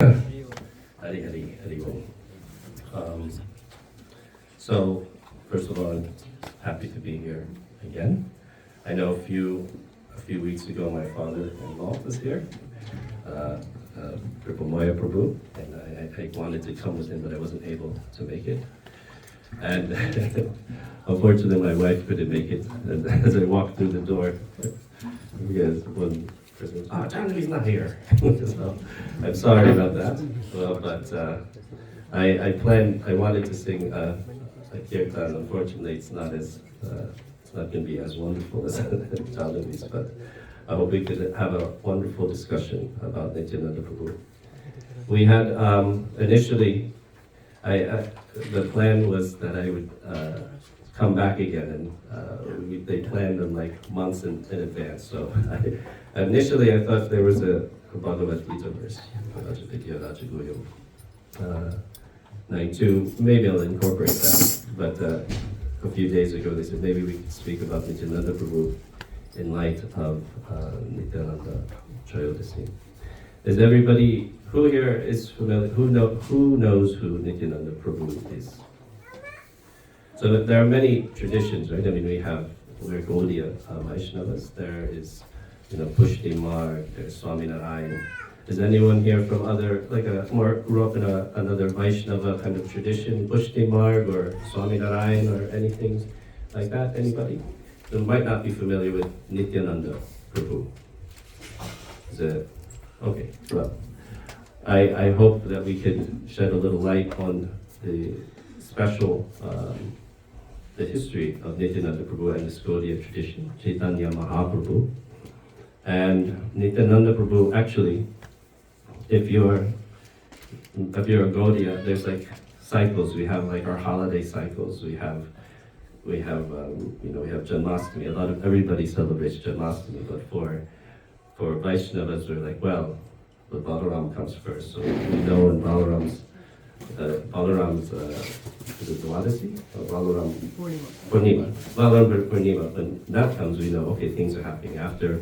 Hari Om. Um, so, first of all, I'm happy to be here again. I know a few weeks ago my father-in-law was here, uh, Moya Prabhu, and I wanted to come with him, but I wasn't able to make it. And unfortunately, my wife couldn't make it. And as I walked through the door, because one person was, Janvi's not here. So I'm sorry about that. Well, but I wanted to sing a kirtan. Unfortunately, it's not going to be as wonderful as Janvi's, but I hope we could have a wonderful discussion about Nityananda Prabhu. We had initially, the plan was that I would come back again, and they planned them like months in advance. So initially I thought there was a Bhagavad Gita verse, Rajavidya Rajaguhyam 92. Maybe I'll incorporate that. But a few days ago they said maybe we could speak about Nityananda Prabhu in light of Nityananda Trayodasi. Is everybody who here is familiar? Who knows who Nityananda Prabhu is? So there are many traditions, right? I mean, we're Gaudiya Vaishnavas. There is, Pushti Marg, there's Swaminarayan. Is anyone here from other, grew up in another Vaishnava kind of tradition, Pushti Marg or Swaminarayan or anything like that? Anybody? Who might not be familiar with Nityananda Prabhu. Is it? Okay, well, I hope that we could shed a little light on the special, the history of Nityananda Prabhu and the Gaudiya tradition, Chaitanya Mahaprabhu. And Nityananda Prabhu, actually, if you're a Gaudiya, there's like cycles. We have like our holiday cycles. We have Janmashtami. Everybody celebrates Janmashtami, but for Vaishnavas, we're like, well, the Balaram comes first. So we know in Balaram's is it Dwadasi? Or Balaram? Purnima. Balaram Purnima. When that comes, we know, okay, things are happening. After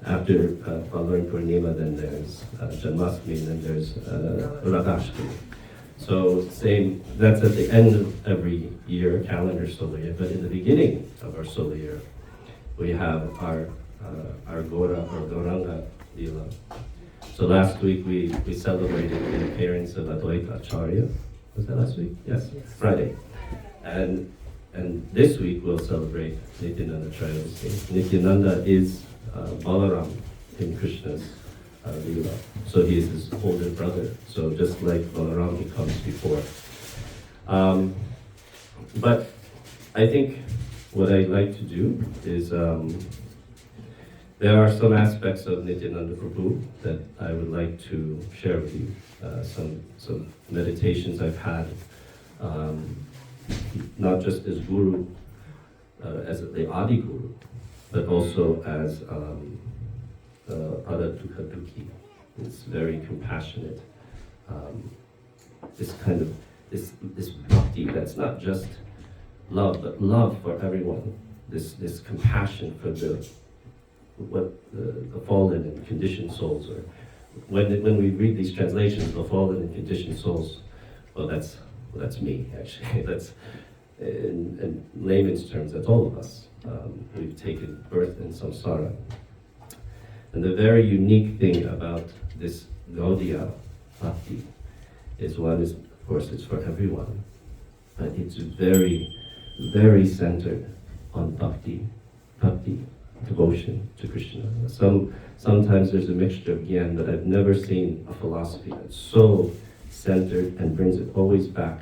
Balaram Purnima, then there's Janmashtami, and then there's Radhashtami. So that's at the end of every year, calendar solar year. But in the beginning of our solar year, we have our Gauranga Lila. So last week we celebrated the appearance of Advaita Acharya. Was that last week? Yes. Friday. And this week we'll celebrate Nityananda Trayodasi. Nityananda is Balaram in Krishna's Lila. So he is his older brother. So just like Balaram, he comes before. But I think what I'd like to do is there are some aspects of Nityananda Prabhu that I would like to share with you. Some meditations I've had, not just as Guru, as the Adi Guru, but also as Pada Dukha Dukhi. It's very compassionate. This bhakti that's not just love, but love for everyone. This compassion for the fallen and conditioned souls, or when we read these translations, the fallen and conditioned souls, well, that's me actually. That's in layman's terms, that's all of us. We've taken birth in samsara, and the very unique thing about this Gaudiya Bhakti is of course, it's for everyone, but it's very, very centered on bhakti, devotion to Krishna. Sometimes there's a mixture of gyan, but I've never seen a philosophy that's so centered and brings it always back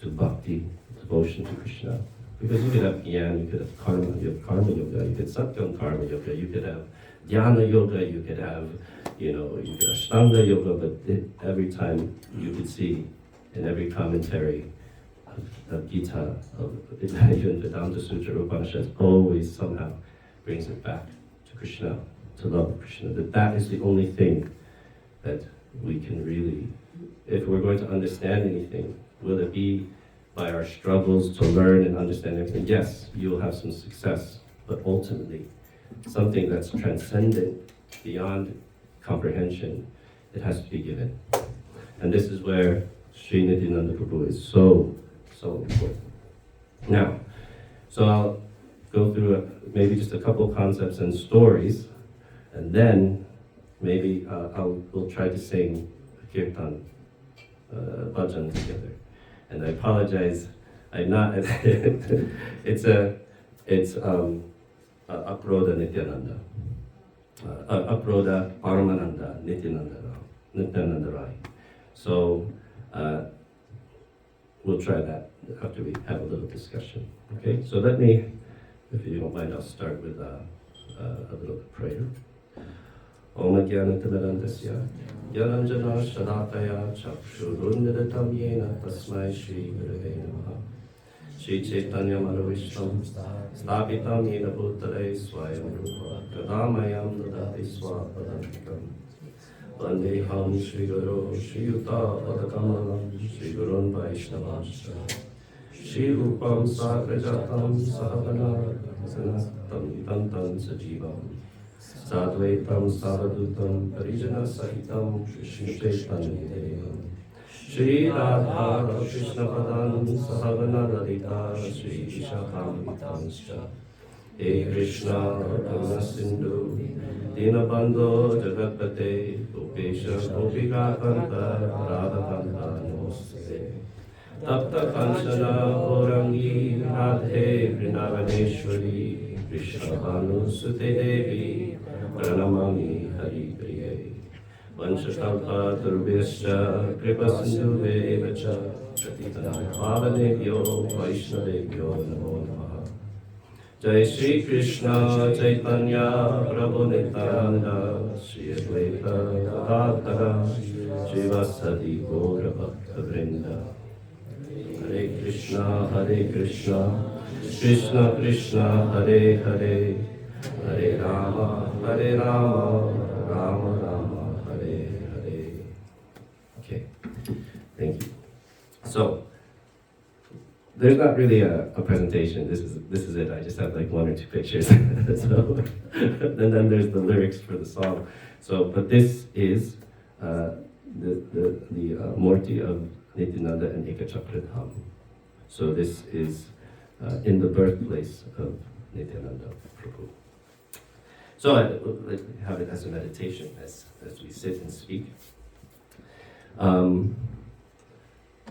to bhakti, devotion to Krishna. Because you could have gyan, you could have karma, you have karma yoga, you could satyam karma yoga, you could have dhyana yoga, you could have, ashtanga yoga, but every time you could see in every commentary of Gita, of even Vedanta Sutra, Upanishad, always somehow brings it back to Krishna, to love Krishna. That is the only thing that we can really, if we're going to understand anything, will it be by our struggles to learn and understand everything? Yes, you'll have some success, but ultimately, something that's transcendent, beyond comprehension, it has to be given. And this is where Sri Nityananda Prabhu is so important. Now, so I'll go through maybe just a couple concepts and stories, and then maybe we'll try to sing kirtan, bhajan together. And I apologize, I'm not. it's Aproda Nityananda, Aproda Paramananda Nityananda Rai. So we'll try that after we have a little discussion. Okay, so let me, if you don't mind, I'll start with a little prayer. Om Jnanatinarandasya Jnananjana Shalataya Chakshurunnidatam Yena Tasmai Shri Gurave Namaha. Shri Chaitanya Manavishtam Stapitam Yena Bhutale Swayam Rupa Kadamayam Dadati Swapadantikam Vandeham Shri Guru Shri Yuta Padakamalam Shri Gurun Vaishnavascha Shri Rupam Sagrajatam Sahavana Sanatam Tantam Sajivam Sadvaitam Savadutam Parijana Sahitam Krishna Chaitanya Devam Shri Radha Krishna Padan Sahavana Radhita Shri Ishakam Vitanscha He Krishna Karuna Sindhu Dinabandho Jagatpate Gopesha Gopika Kanta Radha Kanta Namaste Tapta Kanchana Gaurangi Radhe Vrindavaneshwari Krishna Bhanu Sute Devi Pranamami Hari Priye Vanchakalpa Turbhyascha Kripa Sindhuve Evacha Patitanam Pavanebhyo Vaishnavebhyo Namo Namaha. Jai Shri Krishna Chaitanya Prabhu Nityananda Shri Advaita Gadadhara Srivasadi Gaura Bhakta Vrinda. Hare Krishna Krishna Krishna Hare Hare Hare Rama Rama Rama Hare Hare. Okay, thank you. So there's not really a presentation. This is it. I just have like one or two pictures. So, and then there's the lyrics for the song. So, but this is the Murti of Nityananda and Ekachakradham. So this is in the birthplace of Nityananda Prabhu. So I like have it as a meditation as we sit and speak.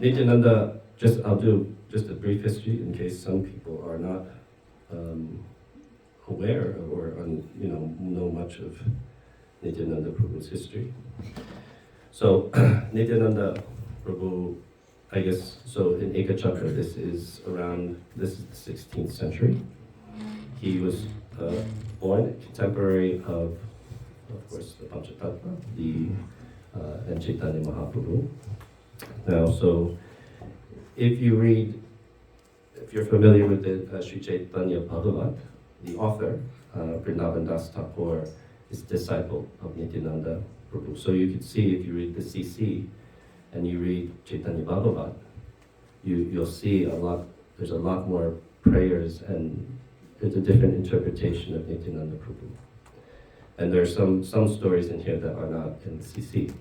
Nityananda, I'll do just a brief history in case some people are not aware or know much of Nityananda Prabhu's history. So Nityananda Prabhu, I guess, so in Ekachakra, this is the 16th century. He was born contemporary of course, the Panchatattva, and Chaitanya Mahaprabhu. Now, so if you're familiar with the Sri Chaitanya Bhagavat, the author, Vrindavan Das Thakur, is disciple of Nityananda Prabhu. So you can see if you read the CC and you read Chaitanya Bhagavat, you'll see there's a lot more prayers and there's a different interpretation of Nityananda Prabhu. And there are some stories in here that are not in the CC.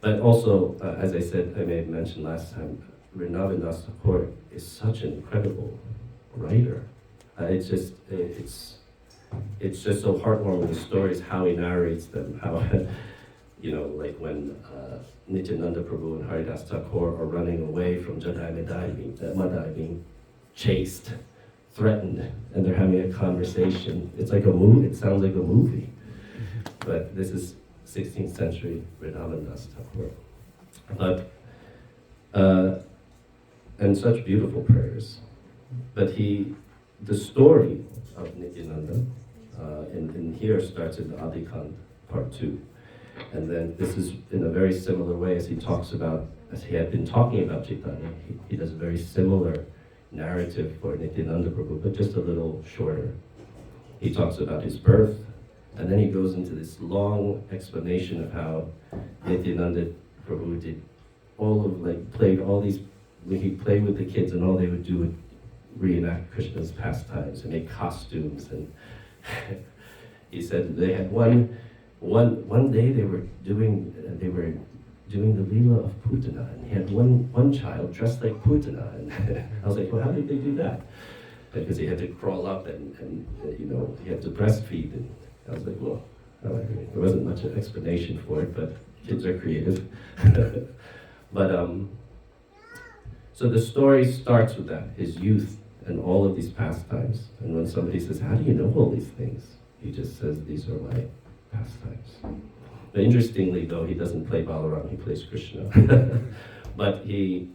But also, as I said, I may have mentioned last time, Vrindavan Das Thakur is such an incredible writer. It's just so heartwarming, the stories, how he narrates them, how, like when Nityananda Prabhu and Haridas Thakur are running away from Jadai Madai being chased, threatened, and they're having a conversation. It's like a movie, it sounds like a movie. But this is 16th century Vrindavan Das Thakur. But, and such beautiful prayers. But the story of Nityananda in here starts in the Adhikand part 2. And then this is in a very similar way as he had been talking about Chaitanya. He does a very similar narrative for Nityananda Prabhu, but just a little shorter. He talks about his birth, and then he goes into this long explanation of how Nityananda Prabhu did he played with the kids, and all they would do would reenact Krishna's pastimes and make costumes. And he said they had one day they were doing the Leela of Putana, and he had one child dressed like Putana, and I was like, well, how did they do that? Because he had to crawl up and he had to breastfeed, and I was like, well, there wasn't much of an explanation for it, but kids are creative. But so the story starts with that, his youth and all of these pastimes. And when somebody says, how do you know all these things? He just says, these are my pastimes. But interestingly, though, he doesn't play Balaram, he plays Krishna. But he,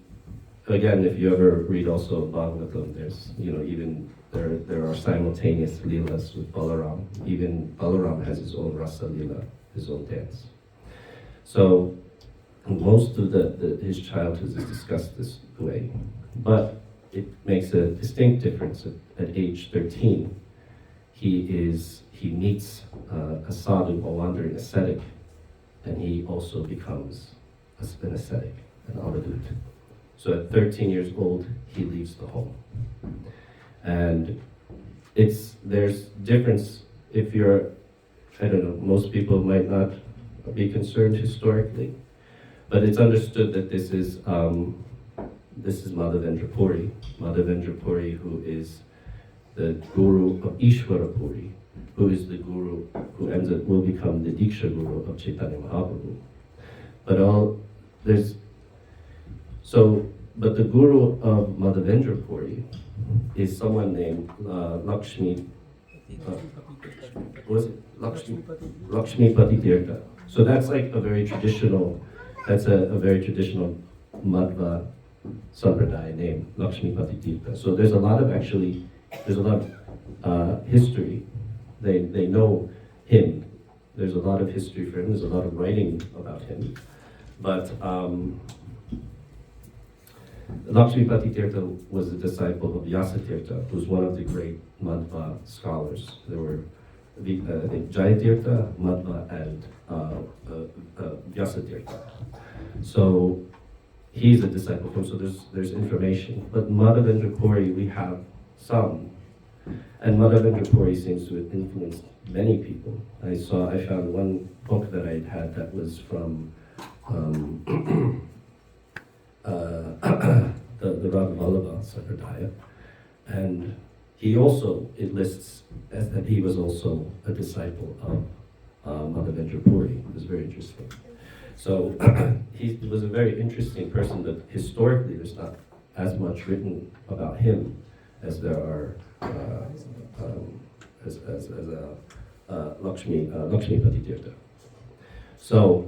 again, if you ever read also Bhagavatam, there's, even there are simultaneous leelas with Balaram. Even Balaram has his own rasa leela, his own dance. So most of his childhood is discussed this way, but it makes a distinct difference. At age 13, he meets a sadhu, a wandering ascetic, and he also becomes an ascetic, an avadut. So at 13 years old, he leaves the home. And there's difference if you're, I don't know, most people might not be concerned historically, but it's understood that this is Madhavendra Puri. Madhavendra Puri, who is the guru of Ishvara Puri, who is the guru who will become the Diksha Guru of Chaitanya Mahaprabhu. But the guru of Madhavendra Puri is someone named Lakshmi Pati Tirtha. So that's like a very traditional Madhva Sampradaya name, Lakshmi Pati Tirtha. So there's a lot of history. They know him. There's a lot of history for him. There's a lot of writing about him. But Lakshmi Pati Tirtha was a disciple of Vyasa Tirtha, who's one of the great Madhva scholars. There were, I think, Jaya Tirtha, Madhva, and Vyasa Tirtha. So he's a disciple of him, so there's information. But Madhavendra Puri, we have some. And Madhavendra Puri seems to have influenced many people. I found one book that I had that was from the Radhavallabha Sampradaya, and it lists as that he was also a disciple of Madhavendra Puri. It was very interesting. So he was a very interesting person, but historically there's not as much written about him as there are Lakshmi Pati Tirtha. So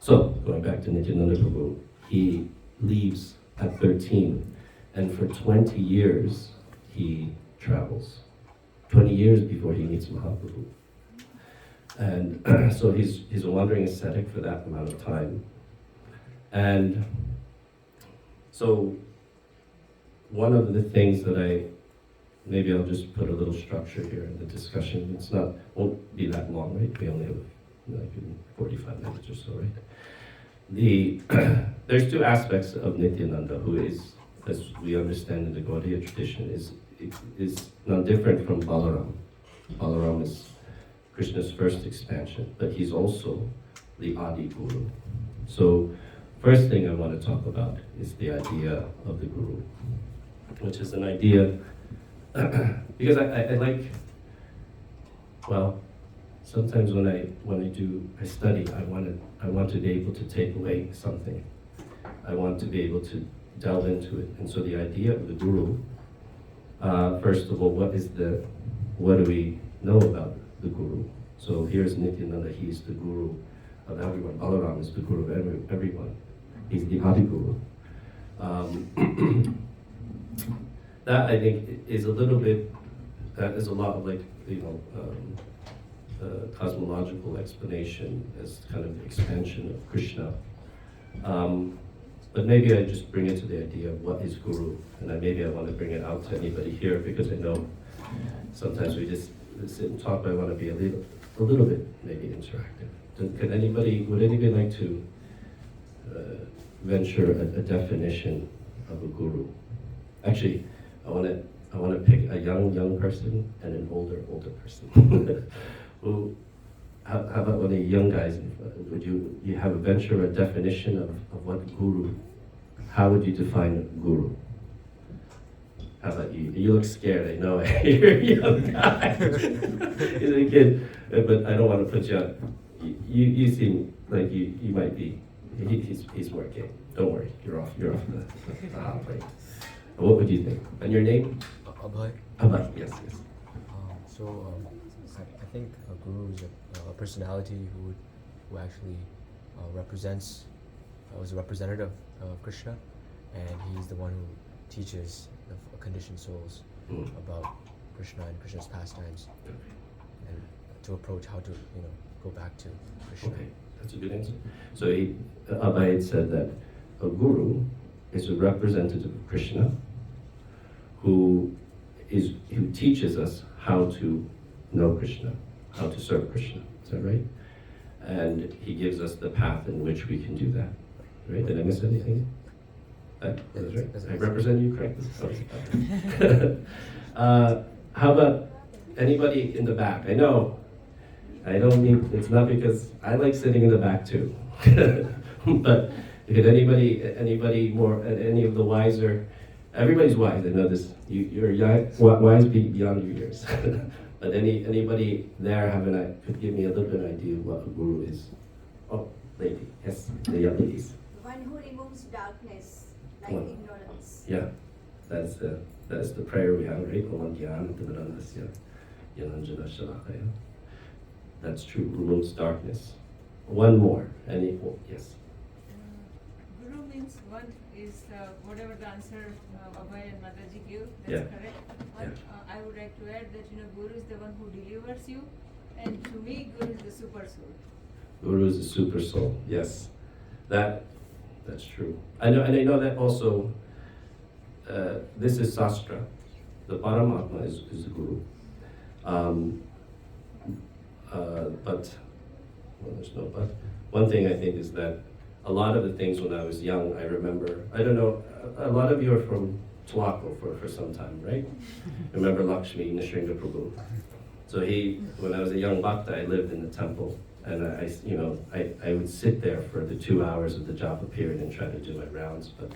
going back to Nityananda Prabhu, he leaves at 13, and for 20 years he travels. 20 years before he meets Mahaprabhu. And so he's a wandering ascetic for that amount of time. And so one of the things that maybe I'll just put a little structure here in the discussion. Won't be that long, right? We only have like 45 minutes or so, right? There's two aspects of Nityananda, who is, as we understand in the Gaudiya tradition, is not different from Balaram. Balaram is Krishna's first expansion, but he's also the Adi Guru. So first thing I want to talk about is the idea of the Guru, which is an idea, because I like, well, sometimes when I study, I want to be able to take away something. I want to be able to delve into it. And so the idea of the Guru, first of all, what do we know about the Guru? So here's Nityananda, he's the Guru of everyone. Balaram is the Guru of everyone. He's the Adi Guru. That I think is a little bit, that is a lot of like, cosmological explanation as kind of expansion of Krishna. But maybe I just bring it to the idea of what is Guru, and maybe I want to bring it out to anybody here, because I know sometimes we just sit and talk, but I want to be a little bit maybe interactive. Would anybody like to venture a definition of a Guru? Actually, I want to pick a young person and an older person. how about one of the young guys? Would you have a venture or a definition of what guru? How would you define guru? How about you? You look scared. I know. You're a young guy. You're a kid, but I don't want to put you up. You seem like you might be. He's more gay. Don't worry. You're off the hot plate. What would you think? And your name? Abhay. Abhay. Yes. I think a guru is a personality who actually represents, was a representative of Krishna, and he's the one who teaches the conditioned souls about Krishna and Krishna's pastimes, and to approach how to go back to Krishna. Okay, that's a good answer. So Abhay had said that a guru is a representative of Krishna who teaches us how to know Krishna, how to serve Krishna. Is that right? And he gives us the path in which we can do that. Right? Did I miss anything? That is right. I represent you correctly. How about anybody in the back? I know. I don't mean, it's not because I like sitting in the back too. But if anybody more, any of the wiser, everybody's wise. I know this. You're young, wise beyond your years. But anybody there could give me a little bit of idea of what a guru is? Oh, lady, yes, the young ladies. One who removes darkness, like ignorance. Yeah, that's the prayer we have, right? That's true. Removes darkness. One more. Yes. Guru means one is whatever the answer Abhay and Mataji give, that's Yeah. correct. But I would like to add that Guru is the one who delivers you, and to me, Guru is the super soul. Guru is a super soul. Yes, that's true. I know that also. This is Sastra. The Paramatma is the Guru. But there's no but. One thing I think is that a lot of the things when I was young, I remember. I don't know. A lot of you are from Tuako for some time, right? Remember Lakshmi Nishringa Prabhu? So when I was a young bhakta, I lived in the temple, and I would sit there for the 2 hours of the japa period and try to do my rounds. But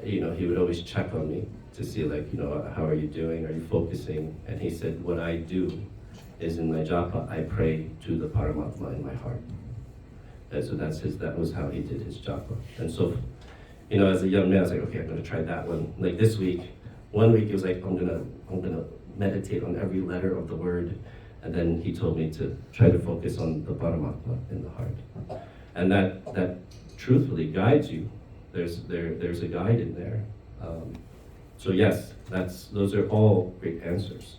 he would always check on me to see how are you doing? Are you focusing? And he said, what I do is in my japa, I pray to the Paramatma in my heart. And so that was how he did his japa. And so, as a young man, I was like, okay, I'm gonna try that one. Like this week, one week it was like, I'm gonna meditate on every letter of the word. And then he told me to try to focus on the Paramatma in the heart. And that truthfully guides you. There's a guide in there. So yes, those are all great answers.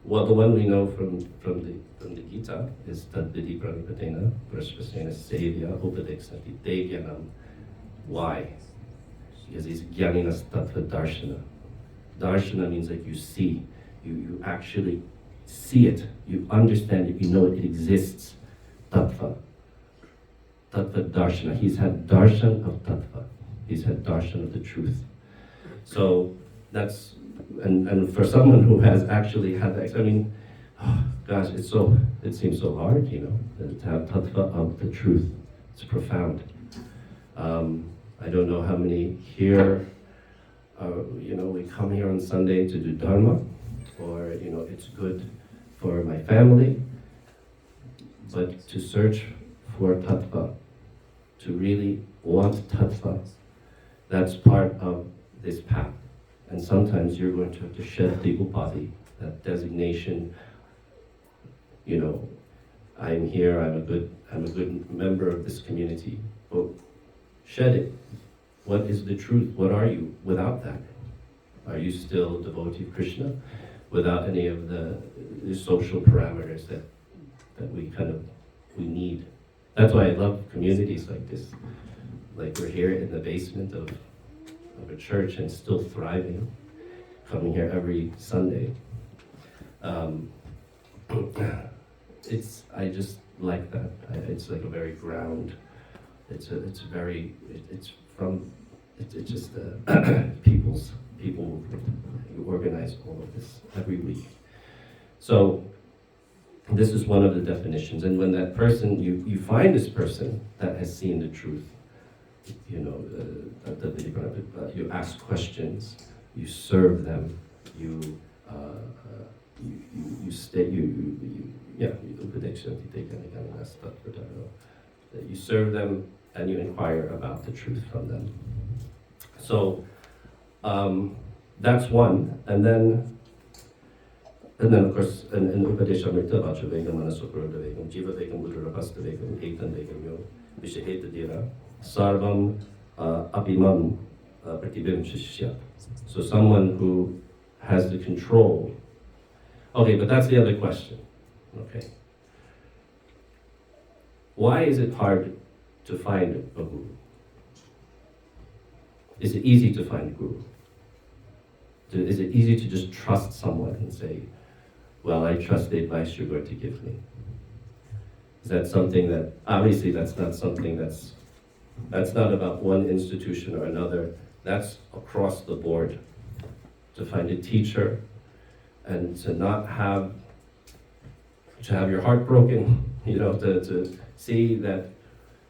Well, the one we know from the Gita is Tadvidi Pranipatena, Prashvasena Sevya, Upadeksanti Devyanam. Why? Because he's Gyaninas Tattva Darshana. Darshana means like you see, you actually see it, you understand it, you know it exists. Tattva. Tattva Darshana. He's had darshan of Tattva. He's had darshan of the truth. So that's, and for someone who has actually had that, gosh, it seems so hard, to have Tattva of the truth. It's profound. I don't know how many here, we come here on Sunday to do Dharma, or, it's good for my family, but to search for Tattva, to really want Tattva, that's part of this path. And sometimes you're going to have to shed the upadi, that designation, I'm here, I'm a good member of this community. But shed it. What is the truth? What are you without that? Are you still a devotee of Krishna without any of the social parameters that we need? That's why I love communities like this. Like we're here in the basement of a church and still thriving, coming here every Sunday. I just like that. It's like a very ground. It's just people movement. You organize all of this every week. So This is one of the definitions. And when that person, you find this person that has seen the truth, you know, you ask questions, you serve them, you stay, you serve them and you inquire about the truth from them. So that's one, and then of course an Upadeshamrita Vachavegam Manasukrodavegam Jivavegam Uttarapastavegam Etandegam Yo Vishahetadira Sarvam Abhimam Pratibim Shishya. So someone who has the control. Okay, but that's the other question. Okay. Why is it hard to find a guru? Is it easy to find a guru? Is it easy to just trust someone and say, well, I trust the advice you're going to give me? Is that something that, obviously that's not something that's not about one institution or another, that's across the board. To find a teacher and to not have, to have your heart broken, you know, to see that,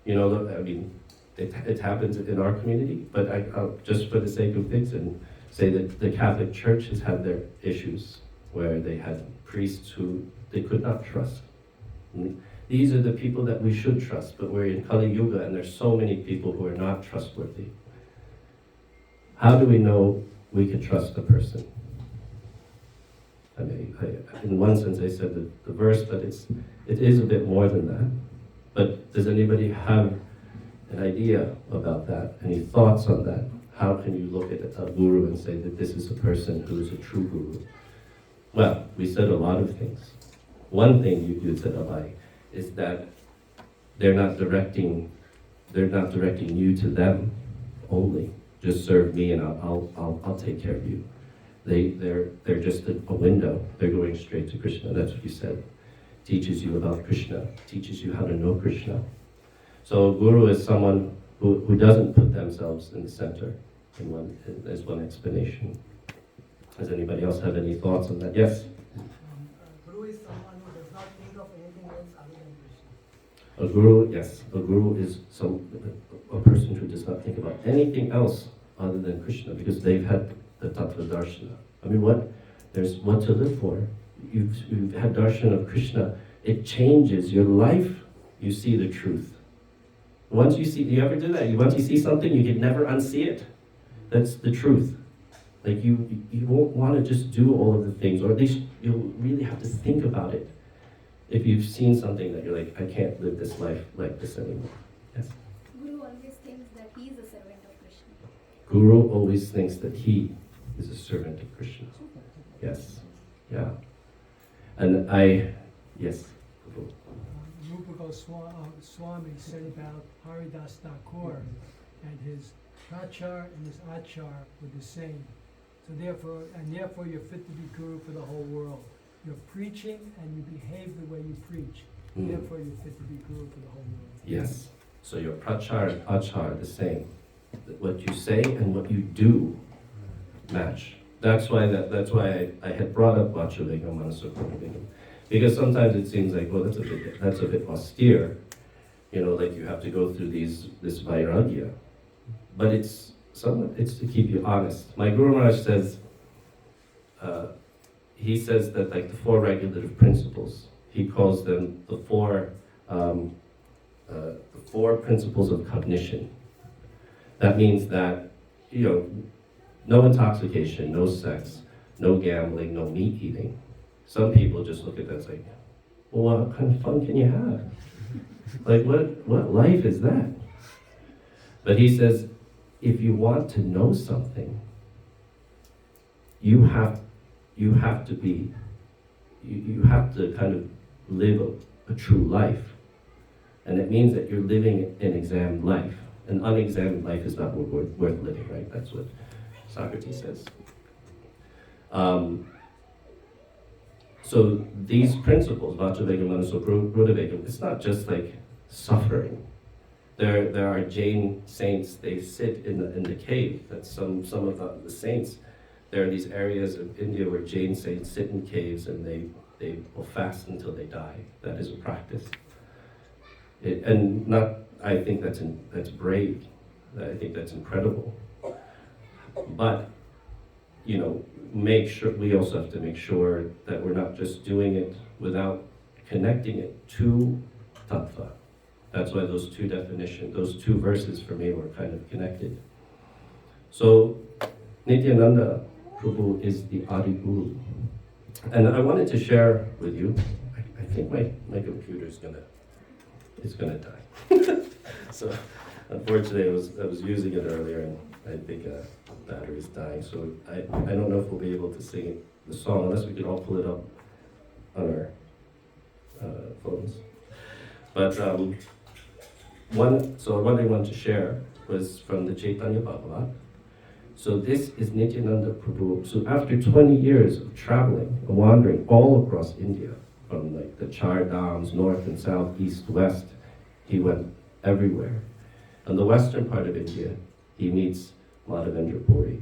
you know, I mean, it happens in our community, but I'll, just for the sake of things, and say that the Catholic Church has had their issues where they had priests who they could not trust. And these are the people that we should trust, but we're in Kali Yuga and there's so many people who are not trustworthy. How do we know we can trust a person? I mean, in one sense I said the verse, but it is a bit more than that. But does anybody have an idea about that? Any thoughts on that? How can you look at a guru and say that this is a person who is a true guru? Well, we said a lot of things. One thing you said, Abai, is that they're not directing you to them only. Just serve me and I'll take care of you. They're just a window. They're going straight to Krishna. That's what you said. Teaches you about Krishna. Teaches you how to know Krishna. So a guru is someone who doesn't put themselves in the center. There's one explanation. Does anybody else have any thoughts on that? Yes? Guru is someone who does not think of anything else other than Krishna. A guru, yes. A guru is a person who does not think about anything else other than Krishna, because they've had the Tattva Darshana. I mean, there's what to live for. You've had darshan of Krishna. It changes your life. You see the truth. Once you see, you ever do that? Once you see something, you can never unsee it. That's the truth. Like you won't want to just do all of the things, or at least you'll really have to think about it. If you've seen something that you're like, I can't live this life like this anymore. Yes? Guru always thinks that he is a servant of Krishna. Guru always thinks that he is a servant of Krishna. Yes. Yeah. And yes. Rupa Goswami said about Haridas Thakur, and his prachar and his achar were the same. So therefore you're fit to be guru for the whole world. You're preaching and you behave the way you preach. Therefore you're fit to be guru for the whole world. Yes. So your prachar and achar are the same. What you say and what you do match. That's why I had brought up Vachavegam Manasukrodavegam. Because sometimes it seems like, well, that's a bit austere. You know, like you have to go through this vairagya. But it's to keep you honest. My Guru Maharaj says, he says that like the four regulative principles, he calls them the four principles of cognition. That means that, you know, no intoxication, no sex, no gambling, no meat eating. Some people just look at that and say, well, what kind of fun can you have? Like, what life is that? But he says, if you want to know something, you have to kind of live a true life. And it means that you're living an examined life. An unexamined life is not worth living, right? That's what Socrates says. So these principles, Vachavegam, Manasukrodavegam, it's not just like suffering. There are Jain saints, they sit in the cave. That's some of the saints. There are these areas of India where Jain saints sit in caves and They will fast until they die. That is a practice. And not, I think that's brave. I think that's incredible. But, make sure, we also have to make sure that we're not just doing it without connecting it to tattva. That's why those two verses for me were kind of connected. So, Nityananda Prabhu is the Adi Guru. And I wanted to share with you, I think my computer's gonna die. So, unfortunately, I was using it earlier, and I think battery's dying. So I don't know if we'll be able to sing the song unless we could all pull it up on our phones. But one thing I wanted to share was from the Chaitanya Bhagavat. So this is Nityananda Prabhu. So after 20 years of traveling and wandering all across India, from like the Char Dhams, north and south, east, west, he went everywhere. On the western part of India, he meets Madhavendra Puri.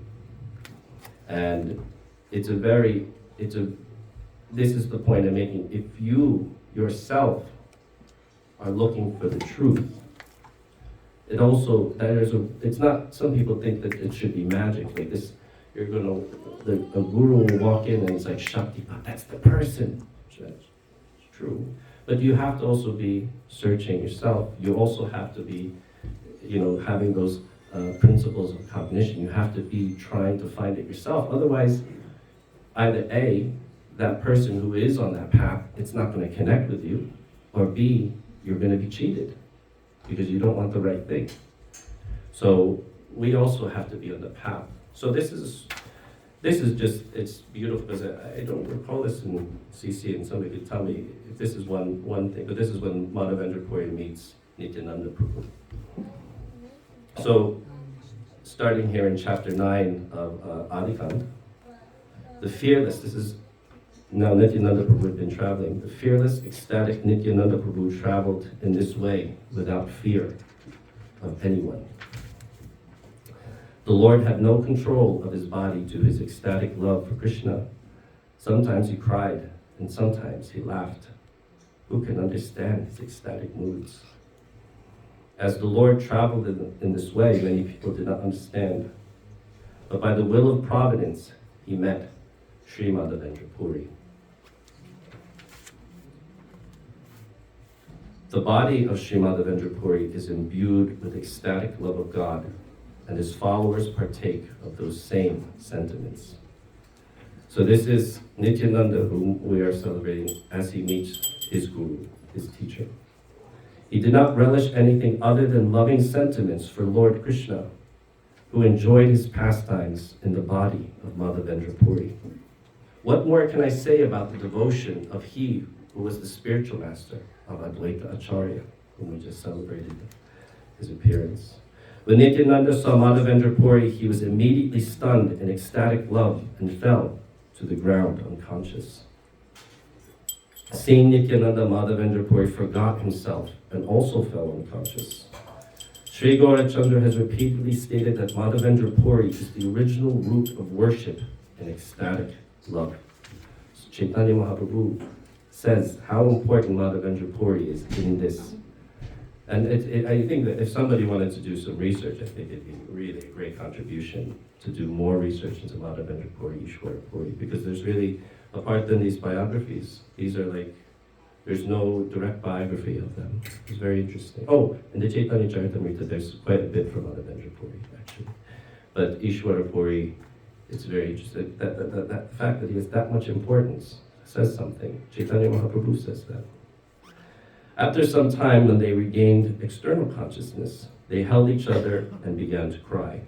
And this is the point I'm making. If you yourself are looking for the truth, it's not, some people think that it should be magic, like this, a guru will walk in and it's like, Shaktipat, that's the person. It's true. But you have to also be searching yourself. You also have to be, having those principles of cognition. You have to be trying to find it yourself. Otherwise, either A, that person who is on that path, it's not going to connect with you, or B, you're going to be cheated because you don't want the right thing. So we also have to be on the path. So this is just, it's beautiful because I don't recall this in CC, and somebody could tell me if this is one thing, but this is when Madhavendra Puri meets Nityananda Prabhu. So, starting here in chapter 9 of Adikand, the fearless, this is now Nityananda Prabhu had been traveling, the fearless, ecstatic Nityananda Prabhu traveled in this way without fear of anyone. The Lord had no control of his body due to his ecstatic love for Krishna. Sometimes he cried, and sometimes he laughed. Who can understand his ecstatic moods? As the Lord traveled in this way, many people did not understand. But by the will of providence, he met Sri Madhavendra Puri. The body of Sri Madhavendra Puri is imbued with ecstatic love of God, and his followers partake of those same sentiments. So this is Nityananda, whom we are celebrating as he meets his guru, his teacher. He did not relish anything other than loving sentiments for Lord Krishna, who enjoyed his pastimes in the body of Madhavendra Puri. What more can I say about the devotion of he who was the spiritual master of Advaita Acharya, whom we just celebrated his appearance? When Nityananda saw Madhavendra Puri, he was immediately stunned in ecstatic love and fell to the ground unconscious. Seeing Nityananda, Madhavendra Puri forgot himself and also fell unconscious. Sri Gaurachandra has repeatedly stated that Madhavendra Puri is the original root of worship and ecstatic love. So Chaitanya Mahaprabhu says how important Madhavendra Puri is in this. And I think that if somebody wanted to do some research, I think it'd be really a great contribution to do more research into Madhavendra Puri, Ishwara Puri, because there's really, apart than these biographies, these are like, there's no direct biography of them. It's very interesting. Oh, in the Chaitanya Charitamrita, there's quite a bit from Madhavendra Puri, actually. But Ishwara Puri, it's very interesting. That fact that he has that much importance says something. Chaitanya Mahaprabhu says that. After some time, when they regained external consciousness, they held each other and began to cry.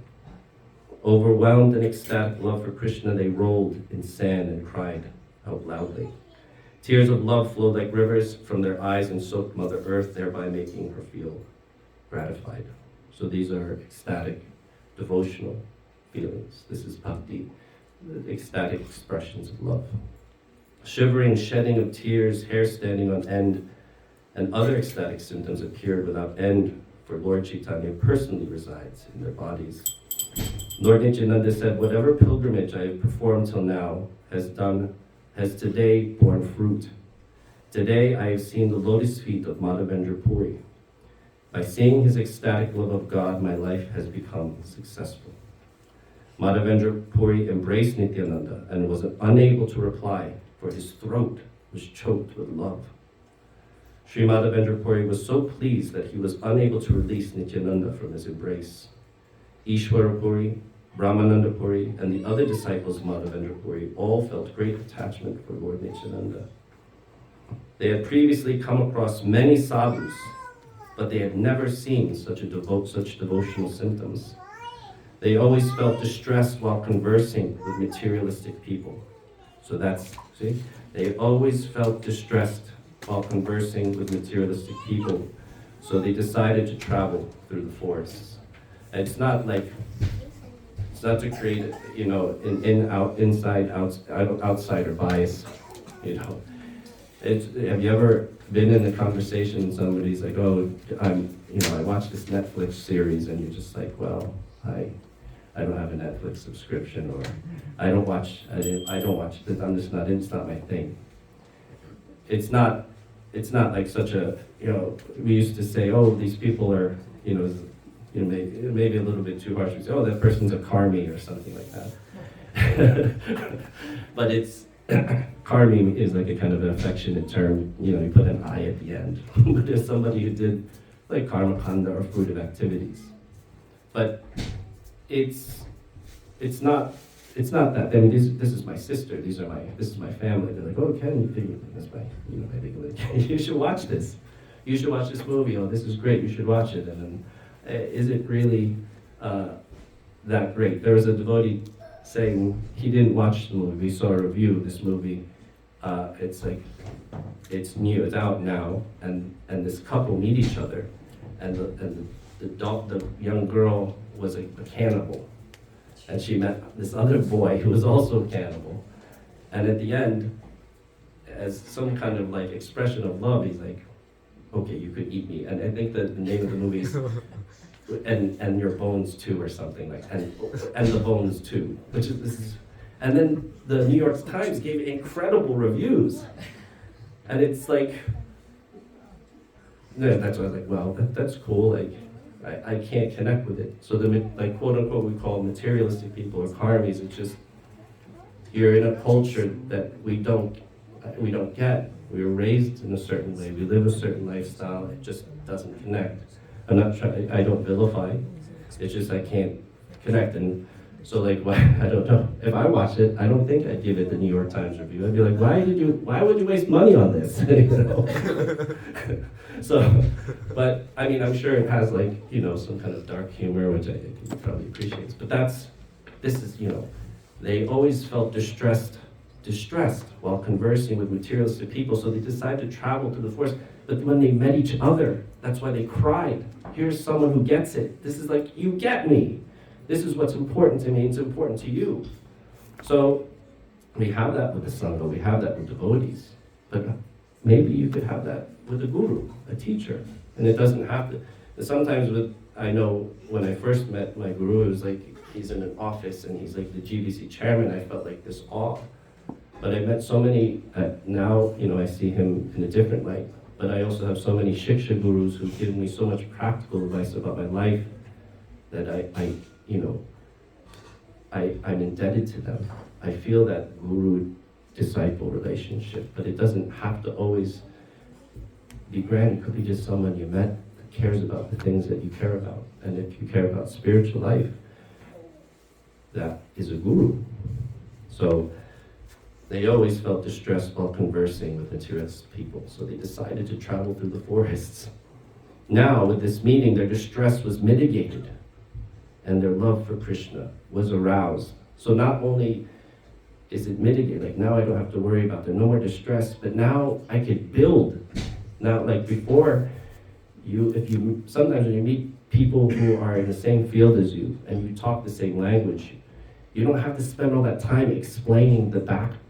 Overwhelmed in ecstatic love for Krishna, they rolled in sand and cried out loudly. Tears of love flowed like rivers from their eyes and soaked Mother Earth, thereby making her feel gratified. So these are ecstatic, devotional feelings. This is bhakti, the ecstatic expressions of love. Shivering, shedding of tears, hair standing on end, and other ecstatic symptoms appeared without end, for Lord Chaitanya personally resides in their bodies. Lord Nityananda said, whatever pilgrimage I have performed till now has has today borne fruit. Today I have seen the lotus feet of Madhavendra Puri. By seeing his ecstatic love of God, my life has become successful. Madhavendra Puri embraced Nityananda and was unable to reply, for his throat was choked with love. Sri Madhavendra Puri was so pleased that he was unable to release Nityananda from his embrace. Ishwara Puri, Brahmananda Puri, and the other disciples of Madhavendra Puri all felt great attachment for Lord Nityananda. They had previously come across many sadhus, but they had never seen such devotional symptoms. They always felt distressed while conversing with materialistic people. So they always felt distressed while conversing with materialistic people. So they decided to travel through the forests. And it's not to create, outsider bias, have you ever been in a conversation and somebody's like, oh, I watched this Netflix series, and you're just like, well, I don't have a Netflix subscription, or I don't watch this. It's not my thing. It's not like such a, we used to say, oh, these people are, maybe a little bit too harsh. We say, oh, that person's a karmi or something like that. But it's, karmi is like a kind of an affectionate term, you put an I at the end. But there's somebody who did like karma kanda or fruitive activities. But it's not that. I mean, this is my sister. This is my family. They're like, oh, Ken, that's my, you should watch this. You should watch this movie. Oh, this is great. You should watch it. And then, is it really that great? There was a devotee saying he didn't watch the movie. We saw a review of this movie. It's new. It's out now, and this couple meet each other, and the young girl was a cannibal, and she met this other boy who was also a cannibal, and at the end, as some kind of like expression of love, he's like, okay, you could eat me. And I think that the name of the movie is and your bones too, or something like, and the bones too, which is this is, and then the New York Times gave incredible reviews, and it's like, yeah, that's why I was like, well, that's cool. Like, I can't connect with it. So the quote unquote we call materialistic people or karmis, it's just you're in a culture that we don't get. We were raised in a certain way. We live a certain lifestyle. It just doesn't connect. I'm not trying. I don't vilify. It's just I can't connect. And so I don't know. If I watched it, I don't think I'd give it the New York Times review. I'd be like, why would you waste money on this? So, but I mean, I'm sure it has some kind of dark humor, which I think he probably appreciates. But this is, they always felt distressed while conversing with materialistic people, so they decided to travel through the forest. But when they met each other, that's why they cried. Here's someone who gets it. This is like, you get me. This is what's important to me. It's important to you. So we have that with the Sangha. We have that with devotees. But maybe you could have that with a guru, a teacher. And it doesn't have to. Sometimes I know when I first met my guru, it was like he's in an office and he's like the GBC chairman. I felt like this awe. But I met so many, now, I see him in a different light. But I also have so many Shiksha gurus who've given me so much practical advice about my life that I'm indebted to them. I feel that guru-disciple relationship, but it doesn't have to always be grand. It could be just someone you met that cares about the things that you care about. And if you care about spiritual life, that is a guru. So they always felt distressed while conversing with materialist people, so they decided to travel through the forests. Now, with this meeting, their distress was mitigated, and their love for Krishna was aroused. So not only is it mitigated, now I don't have to worry about there, no more distress, but now I could build. Now, before, sometimes when you meet people who are in the same field as you, and you talk the same language, you don't have to spend all that time explaining the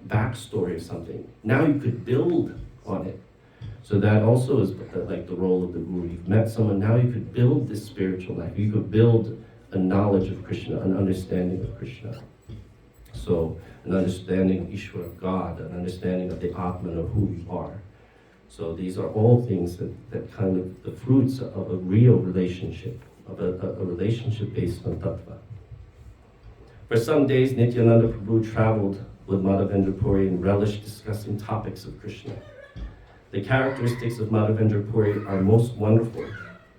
backstory of something. Now you could build on it. So that also is the role of the guru. You've met someone, now you could build this spiritual life. You could build a knowledge of Krishna, an understanding of Krishna. So an understanding of Ishvara, of God, an understanding of the Atman, of who we are. So these are all things that kind of the fruits of a real relationship, of a relationship based on tattva. For some days, Nityananda Prabhu traveled with Madhavendra Puri and relished discussing topics of Krishna. The characteristics of Madhavendra Puri are most wonderful.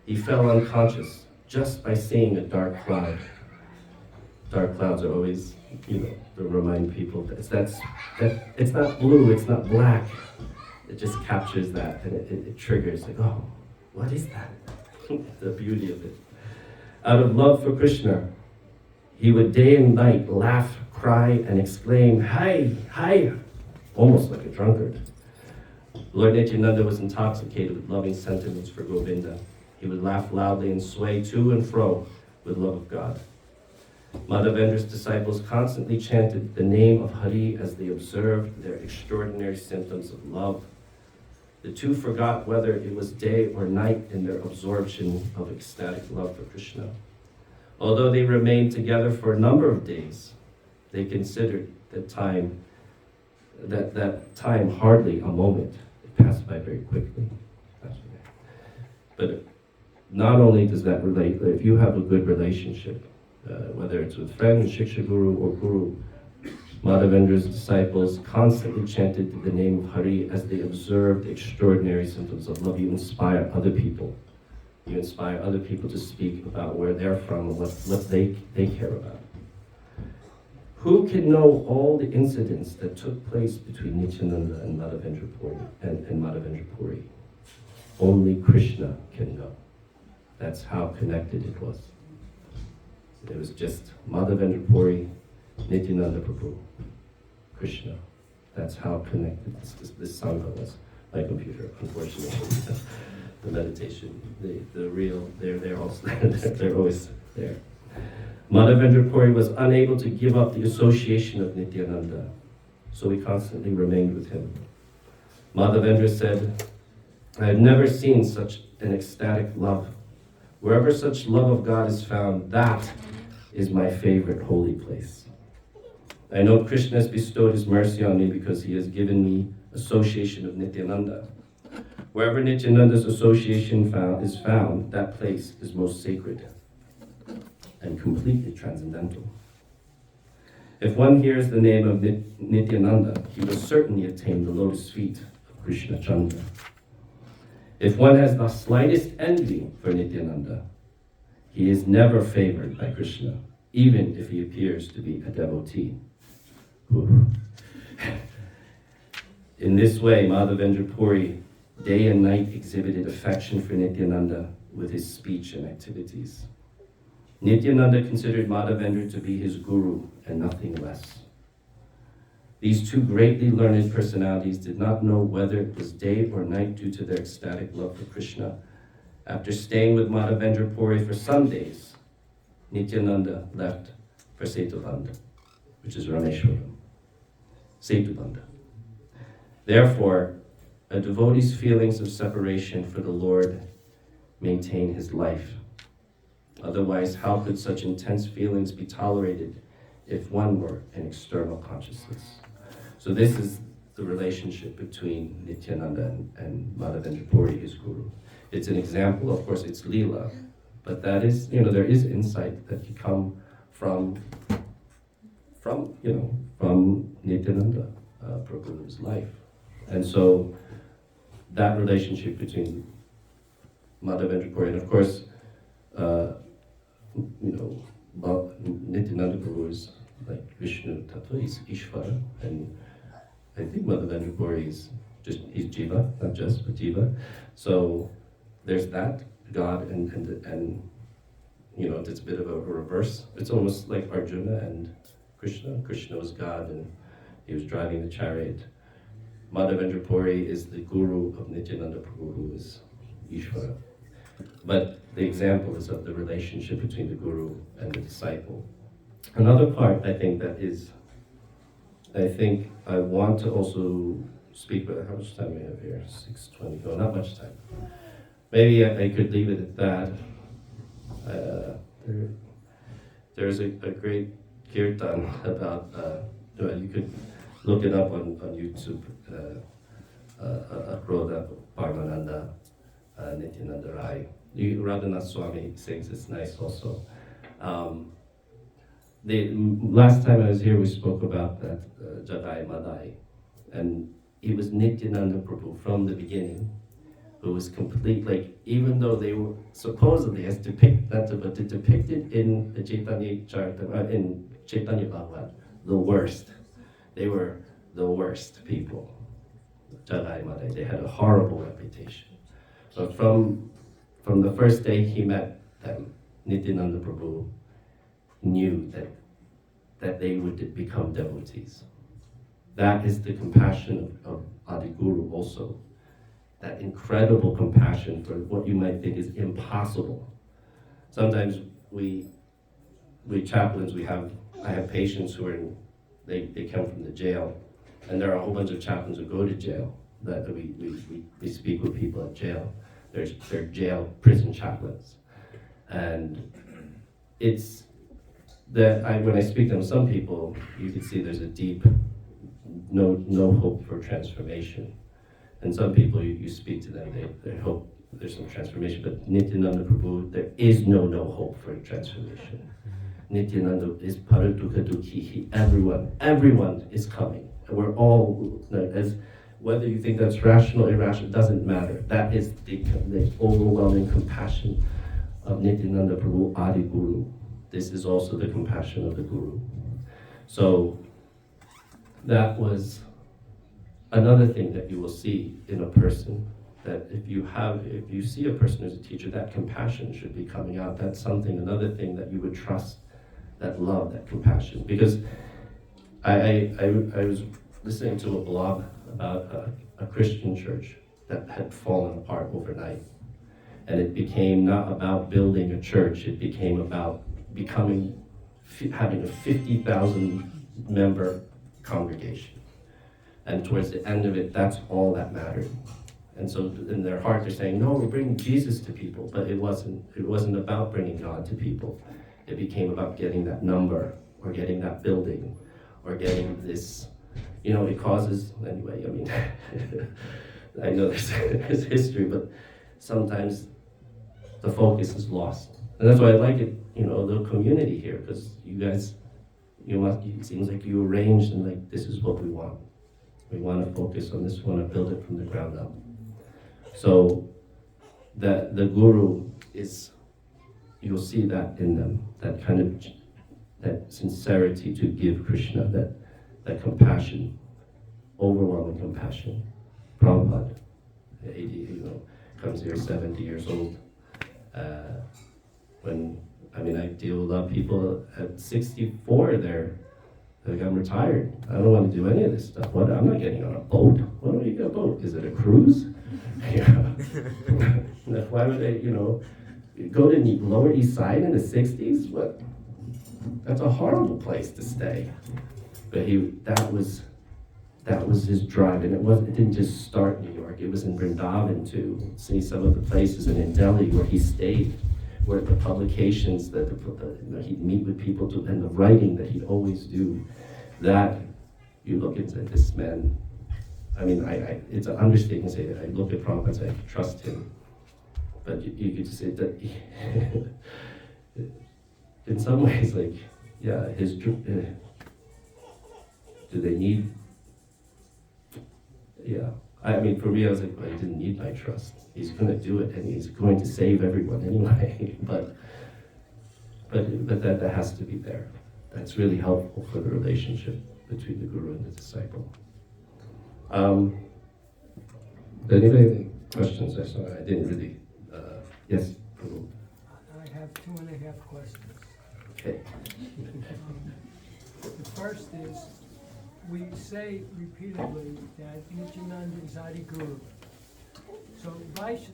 He fell unconscious just by seeing a dark cloud. Dark clouds are always, to remind people that it's not blue, it's not black. It just captures that, and it triggers, like, oh, what is that? The beauty of it. Out of love for Krishna, he would day and night laugh, cry, and exclaim, "Hi, hi," almost like a drunkard. Lord Nityananda was intoxicated with loving sentiments for Govinda. He would laugh loudly and sway to and fro with love of God. Madhavendra's disciples constantly chanted the name of Hari as they observed their extraordinary symptoms of love. The two forgot whether it was day or night in their absorption of ecstatic love for Krishna. Although they remained together for a number of days, they considered that time hardly a moment. It passed by very quickly. But not only does that relate, if you have a good relationship, whether it's with friends, Shiksha Guru, or Guru, Madhavendra's disciples constantly chanted the name of Hari as they observed extraordinary symptoms of love. You inspire other people. You inspire other people to speak about where they're from and what they care about. Who can know all the incidents that took place between Nityananda and Madhavendra Puri? Only Krishna can know. That's how connected it was. It was just Madhavendra Puri, Nityananda Prabhu, Krishna. That's how connected this Sangha was. My computer, unfortunately. The meditation, the real, they're also they're always there. Madhavendra Puri was unable to give up the association of Nityananda, so he constantly remained with him. Madhavendra said, "I have never seen such an ecstatic love. Wherever such love of God is found, that is my favorite holy place. I know Krishna has bestowed his mercy on me because he has given me association of Nityananda. Wherever Nityananda's association is found, that place is most sacred and completely transcendental. If one hears the name of Nityananda, he will certainly attain the lotus feet of Krishna Chandra. If one has the slightest envy for Nityananda, he is never favored by Krishna, even if he appears to be a devotee." In this way, Madhavendra Puri day and night exhibited affection for Nityananda with his speech and activities. Nityananda considered Madhavendra to be his guru and nothing less. These two greatly learned personalities did not know whether it was day or night due to their ecstatic love for Krishna. After staying with Madhavendra Puri for some days, Nityananda left for Setubandha, which is Rameshwaram. Setubandha. Therefore, a devotee's feelings of separation for the Lord maintain his life. Otherwise, how could such intense feelings be tolerated if one were in external consciousness? So this is the relationship between Nityananda and Madhavendra Puri, his guru. It's an example, of course, it's Leela, but that is, there is insight that can come from Nityananda Prabhu's life. And so that relationship between Madhavendra Puri, and of course, Nityananda Prabhu is like Vishnu Tattva, he's Ishvara, and I think Madhavendra Puri is he's Jiva, not just, but Jiva. So there's that, God, and it's a bit of a reverse. It's almost like Arjuna and Krishna. Krishna was God, and he was driving the chariot. Madhavendra Puri is the guru of Nityananda Prabhu, who is Ishvara. But the example is of the relationship between the guru and the disciple. Another part, I think I want to also speak about, how much time do we have here? 6:20, no, not much time. Maybe I could leave it at that. There's a great kirtan about, you could look it up on YouTube, Akroda Parmananda, Nityananda Rai. Radhanath Swami sings, it's nice also. Last time I was here, we spoke about that Jadai Madai, and it was Nityananda Prabhu from the beginning, who was complete, like, even though they were supposedly, as depicted in the Chaitanya Charitamrita, in Chaitanya Bhagavat, the worst. They were the worst people. Jadai Madai, they had a horrible reputation. But from the first day he met them, Nityananda Prabhu knew that they would become devotees. That is the compassion of Adi Guru also. That incredible compassion for what you might think is impossible. Sometimes we chaplains, I have patients who are they come from the jail, and there are a whole bunch of chaplains who go to jail, that we speak with people at jail. They're jail, prison chaplains. And it's that when I speak to them, some people, you can see there's a deep, no hope for transformation. And some people, you speak to them, they hope there's some transformation. But Nityananda Prabhu, there is no hope for transformation. Nityananda is Paradukkha Dukhi. Everyone is coming. We're all, as whether you think that's rational or irrational, doesn't matter. That is the overwhelming compassion of Nityananda Prabhu, Adi Guru. This is also the compassion of the Guru. So that was another thing that you will see in a person, that if you see a person as a teacher, that compassion should be coming out. That's another thing that you would trust, that love, that compassion. Because I was listening to a blog about a Christian church that had fallen apart overnight. And it became not about building a church, it became about having a 50,000 member congregation. And towards the end of it, that's all that mattered. And so in their heart, they're saying, no, we're bringing Jesus to people. But it wasn't about bringing God to people. It became about getting that number, or getting that building, or getting this, it causes, anyway, I mean, I know there's history, but sometimes the focus is lost. And that's why I like it, the community here, because you guys, it seems like you arranged and like, this is what we want. We want to focus on this, we want to build it from the ground up. So that the Guru is, you'll see that in them, that kind of, that sincerity to give Krishna, that compassion, overwhelming compassion. Prabhupada, 80, comes here 70 years old. I deal with a lot of people at 64, they're like, I'm retired. I don't want to do any of this stuff. I'm not getting on a boat. What do you get a boat? Is it a cruise? Why would they, go to the Lower East Side in the 60s? What? That's a horrible place to stay. But that was his drive, and it didn't just start in New York. It was in Vrindavan too. See some of the places, and in Delhi where he stayed, where the publications that he'd meet with people and the writing that he'd always do. That you look into this man. It's an understatement to say that I look at Prabhupada and say I trust him. But you could say that in some ways, like, yeah, do they need? Yeah, for me, I was like, well, he didn't need my trust. He's going to do it, and he's going to save everyone anyway. but that has to be there. That's really helpful for the relationship between the Guru and the disciple. Anybody have any questions? I didn't really. Yes. I have 2.5 questions. Okay. The first is, we say repeatedly that Nityananda is Adi Guru. So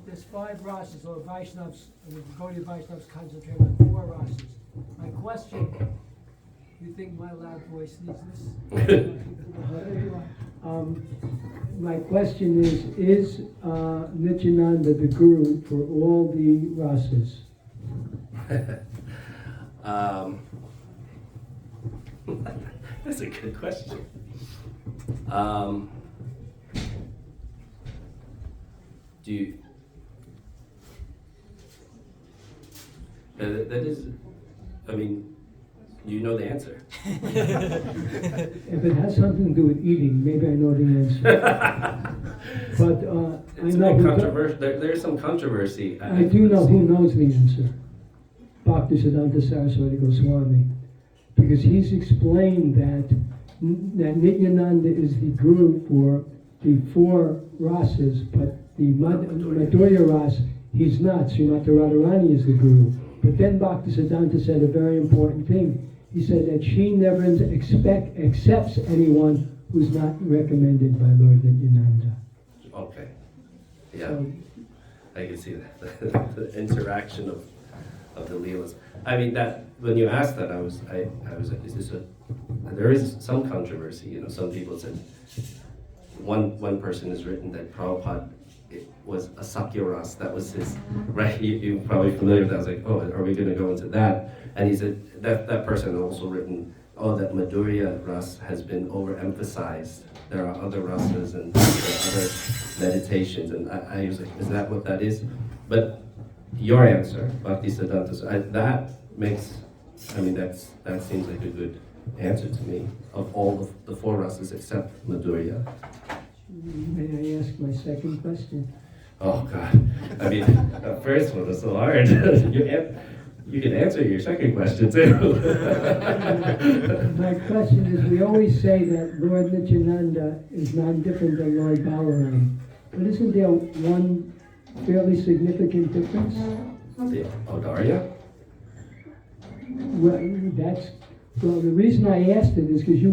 there's 5 rasas, or Vaishnavas, and the Gaudiya Vaishnavas concentrate on 4 rasas. My question, you think my loud voice needs this? My question is Nityananda the Guru for all the rasas? That's a good question. Do you? That is, I mean, you know the answer. If it has something to do with eating, maybe I know the answer. But I It's a know bit who controversial. There's some controversy. I do know who knows the answer. Bhakti Siddhanta Saraswati Goswami. Because he's explained that Nityananda is the guru for the 4 rasas, but the Madhurya ras, he's not. Srimati Radharani is the guru. But then Bhakti Siddhanta said a very important thing. He said that she never accepts anyone who's not recommended by Lord Nityananda. Okay. Yeah, So, I can see that. The interaction of the Leelas. I mean, that when you asked that, I was like, is this a? There is some controversy. You know, some people said one person has written that Prabhupada was a Sakya-ras. That was his, right? You're probably familiar with that. I was like, oh, are we going to go into that? And he said that person had also written, oh, that Madhurya ras has been overemphasized. There are other rasas and there are other meditations. And I was like, is that what that is? But your answer, Bhakti Siddhanta, that makes, I mean, that seems like a good answer to me, of all the 4 rasas except Madhurya. may I ask my second question? Oh God, I mean, the first one was so hard. You can answer your second question too. My question is, we always say that Lord Nityananda is not different than Lord Balaram. But isn't there one fairly significant difference? The Audarya? Well, the reason I asked it is because you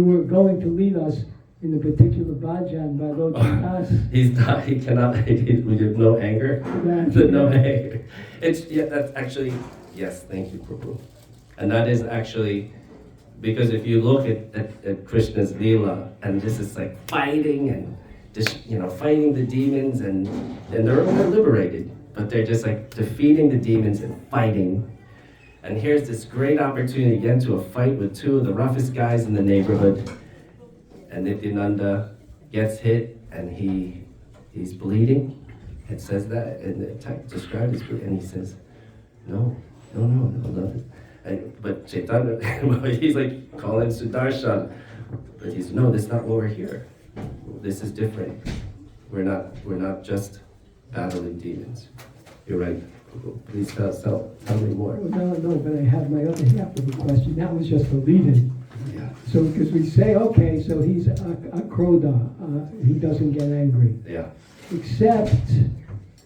were going to lead us in a particular bhajan by Lord Das. He cannot, we have no anger. No anger. That's actually, yes, thank you, Prabhu. And that is actually, because if you look at Krishna's Leela, and this is like fighting and just, fighting the demons, and they're liberated, but they're just like defeating the demons and fighting. And here's this great opportunity to get into a fight with 2 of the roughest guys in the neighborhood. And Nityananda gets hit, and he's bleeding. It says that, and the text describes his bleeding, and he says, no. But Chaitanya, he's like calling Sudarshan, but he's, no, that's not why we're here. This is different. We're not just battling demons. You're right. Please tell me more. No, but I have my other half of the question. That was just a lead-in. Yeah. So, because we say, okay, so he's a krodha, he doesn't get angry. Yeah. Except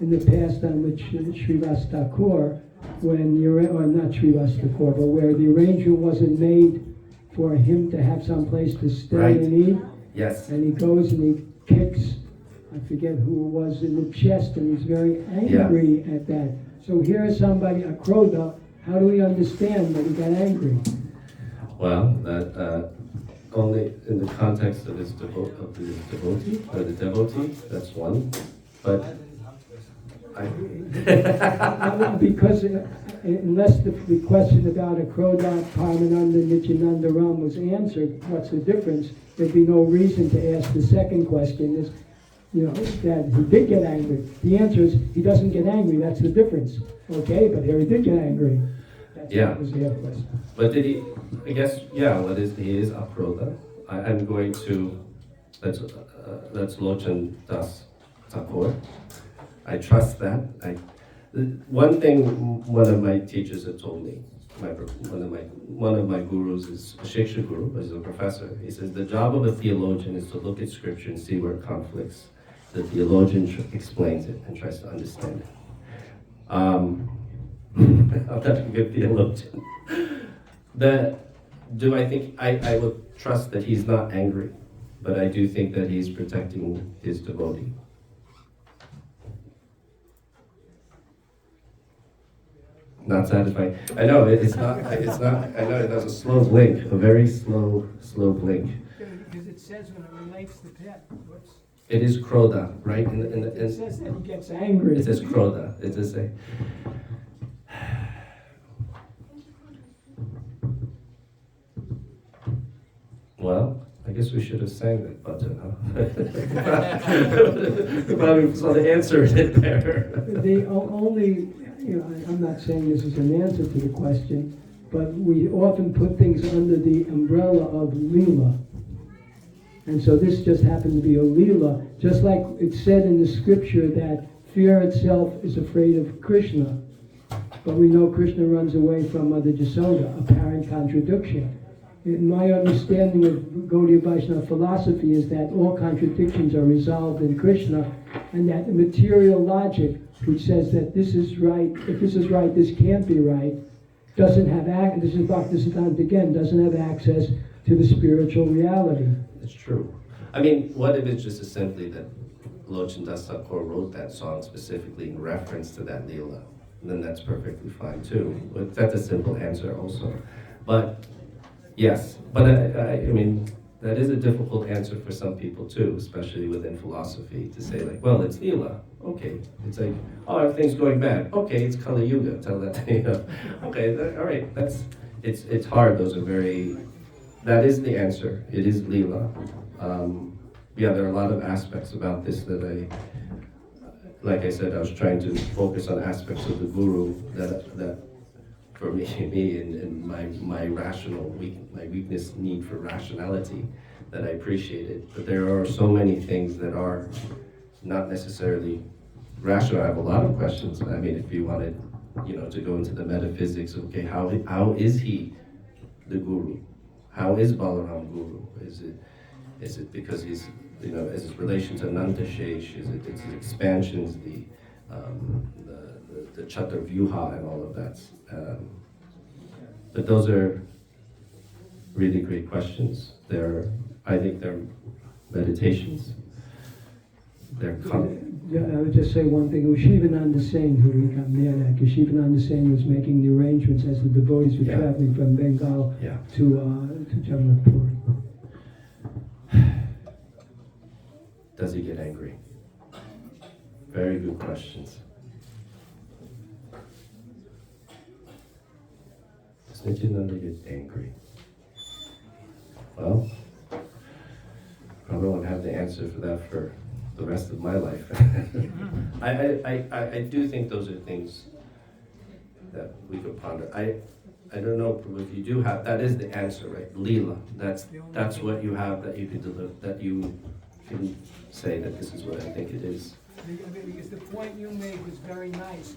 in the past on which Srivas Thakur, or not Srivas Thakur, but where the arrangement wasn't made for him to have some place to stay Right. and eat. Yes. And he goes and he kicks, I forget who it was, in the chest, and he's very angry at that. So here is somebody, a krodha, how do we understand that he got angry? Well, that only in the context of his devotee, or the devotee, that's one. But Because unless the question about a krodha, Paramananda, Nityananda Ram was answered, what's the difference? There'd be no reason to ask the second question is, that he did get angry. The answer is he doesn't get angry, that's the difference. Okay, but here he did get angry. That was the other question. But did he, I guess, he is Akrodha. I'm going to, that's Lochan Das Thakur. I trust that. One thing one of my teachers had told me, one of my gurus is a Shiksha guru, is a professor. He says the job of a theologian is to look at scripture and see where it conflicts. The theologian explains it and tries to understand it. I'm not a good theologian. I think I would trust that he's not angry, but I do think that he's protecting his devotee. Not satisfying. I know it's not. I know it has a slow blink, a very slow blink. Because it says when it relates to pet, what's, It is krodha, right? It says that he gets angry. It says krodha. It says say. guess we should have sang that button, huh? Probably saw the answer in it there. The only, I'm not saying this is an answer to the question, but we often put things under the umbrella of Leela. And so this just happened to be a Leela, just like it's said in the scripture that fear itself is afraid of Krishna. But we know Krishna runs away from Mother Jasoda, apparent contradiction. In my understanding of Gaudiya Vaishnava philosophy is that all contradictions are resolved in Krishna, and that the material logic, which says that this is right, if this is right, this can't be right, doesn't have this is Bhaktisiddhanta again, doesn't have access to the spiritual reality. It's true. I mean, what if it's just simply that Lochan Das Thakur wrote that song specifically in reference to that Leela? Then that's perfectly fine too. But that's a simple answer also. But yes, but I mean, that is a difficult answer for some people too, especially within philosophy, to say like, well, it's Leela. Okay. It's like, oh, everything's going bad. Okay, it's Kali Yuga. Tell that, Okay, all right. It's hard. Those are very. That is the answer. It is Leela. Yeah, there are a lot of aspects about this that like I said, I was trying to focus on aspects of the Guru that for me and my weakness need for rationality that I appreciated. But there are so many things that are not necessarily rational. I have a lot of questions. I mean, if you wanted, to go into the metaphysics of, okay, how is he the Guru? How is Balaram Guru? Is it because he's, is his relation to Anantashesh? Is it his expansions, the Chaturvyuha and all of that? But those are really great questions. I think they're meditations. I would just say one thing. It was Shivananda Singh who became near that, because Shivananda Singh was making the arrangements as the devotees were traveling from Bengal to Jagannath. Does he get angry? Very good questions. Does Nityananda get angry? Well, probably won't have the answer for that for the rest of my life. I do think those are things that we could ponder. I don't know if you do have, that is the answer, right? Leela. That's what you have that you can deliver, that you can say that this is what I think it is. Because the point you made was very nice.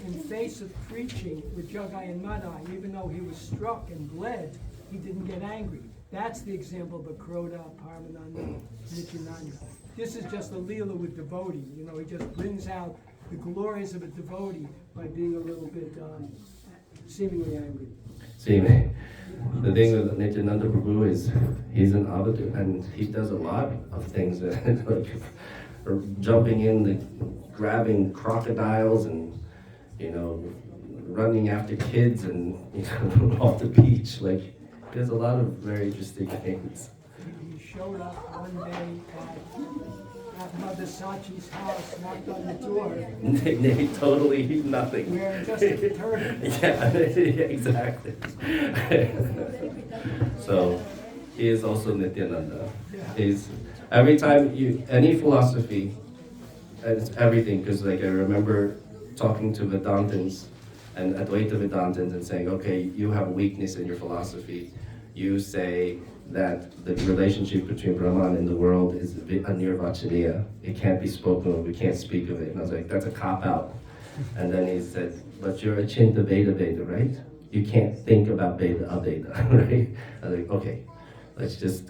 In face of preaching with Jogai and Madai, even though he was struck and bled, he didn't get angry. That's the example of a Kroda, Paramananda, Nityananda. This is just a Leela with devotee. He just brings out the glories of a devotee by being a little bit seemingly angry. The thing with Nityananda Prabhu is he's an avadut, and he does a lot of things that like jumping in, grabbing crocodiles, and running after kids, and off the beach. Like, he does a lot of very interesting things. He showed up one day at Mother Sachi's house, knocked on the door. They totally nothing. Wearing just a turban. Yeah, exactly. So he is also Nityananda. He's every time any philosophy, it's everything. Because like I remember talking to Vedantins and Advaita Vedantins and saying, okay, you have a weakness in your philosophy. You say that the relationship between Brahman and the world is anirvachaniya. It can't be spoken of, we can't speak of it. And I was like, that's a cop-out. And then he said, but you're a Chinta Veda, right? You can't think about Veda Aveda, right? I was like, okay, let's just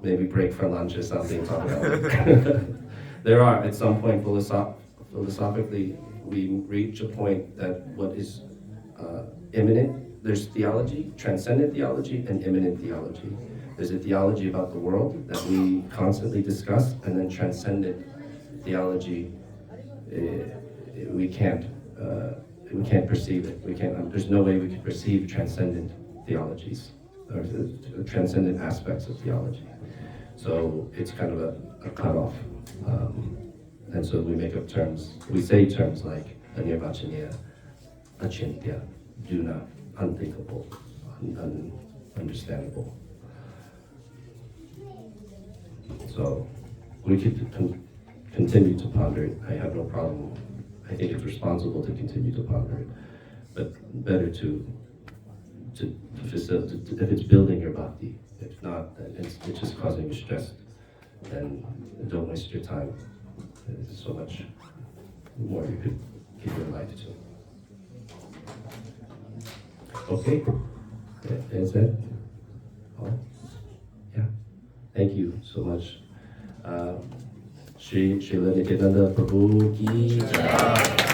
maybe break for lunch or something, talk about it. There are, at some point, philosophically, we reach a point that what is immanent, there's theology, transcendent theology, and immanent theology. There's a theology about the world that we constantly discuss, and then transcendent theology, we can't perceive it. There's no way we can perceive transcendent theologies, or the transcendent aspects of theology. So it's kind of a cutoff. And so we make up terms, we say terms like anirvachaniya, achintya, duna, unthinkable, understandable. So we could continue to ponder it. I have no problem. I think it's responsible to continue to ponder it, but better to facilitate, if it's building your bhakti. If not, then it's just causing you stress. Then don't waste your time. There's so much more you could give your life to. Okay, is that all? Yeah. Thank you so much. Shri Nityananda Prabhu ki jai.